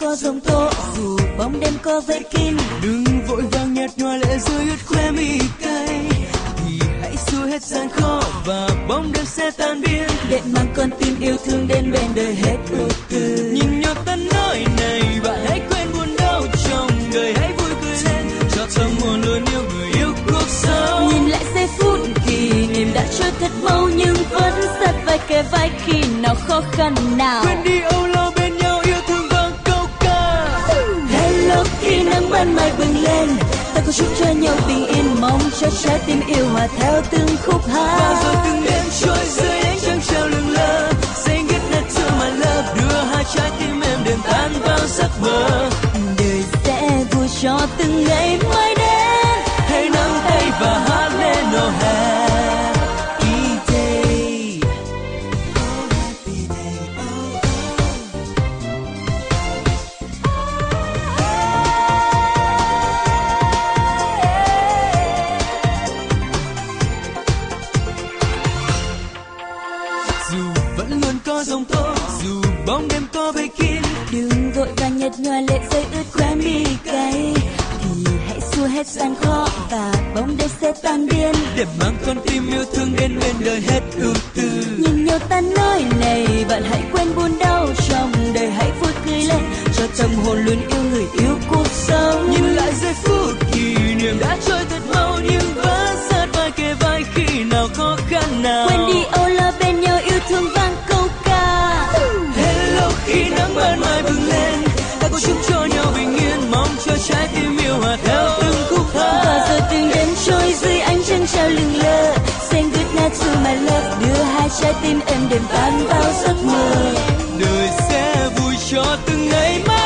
có giông tố, dù bóng đêm có vây kín. Đừng vội vàng nhạt nhòa lệ rơi ướt khóe mi cay, thì hãy xua hết gian khó và bóng đêm sẽ tan biến. Để mang con tim yêu thương đến bên đời hết ưu tư. Nhìn nhau ta nói này, bạn hãy quên buồn đau trong đời, hãy vui cười lên cho tâm hồn luôn yêu người yêu cuộc sống. Nhìn lại giây phút kỷ niệm đã trôi thật mau, nhưng vẫn sát vai kề vai khi nào khó khăn nào. Quên đi âu lo bên nhau, yêu thương vang câu ca. Hello khi nắng ban mai bừng lên, ta có chúc cho nhau bình yên, mong cho trái tim yêu hòa theo từng khúc hát. Và rồi từng đêm trôi dưới ánh trăng treo lừng lơ, say goodnight to my love, đưa hai trái tim em đêm tan vào giấc mơ. Đời sẽ vui cho từng ngày mai đến, Hãy nắm tay và hát lên oh happy day. Dù vẫn luôn có giông tố, dù bóng đêm có vây kín, đừng vội vàng nhạt nhòa lệ rơi ướt khóe mi cay, thì hãy xua hết gian khó và bóng đêm sẽ tan biến. để mang con tim yêu thương đến bên đời hết ưu tư. Nhìn nhau ta nói này, bạn hãy quên buồn đau trong đời, hãy vui cười lên cho tâm hồn luôn yêu người yêu cuộc sống. Nhìn lại giây phút kỷ niệm đã trôi thật mau, nhưng vẫn sát vai kề vai khi nào khó khăn nào. Quên đi âu lo bên nhau, yêu thương vang câu ca. Hello khi nắng ban mai bừng lên, ta có chúc cho nhau bình yên, mong cho trái tim yêu hòa theo từng khúc hát. Và rồi từng đêm trôi dưới ánh trăng treo lừng lơ, saying goodnight to my love, đưa hai trái tim em đêm tan vào giấc mơ. Đời sẽ vui cho từng ngày mai.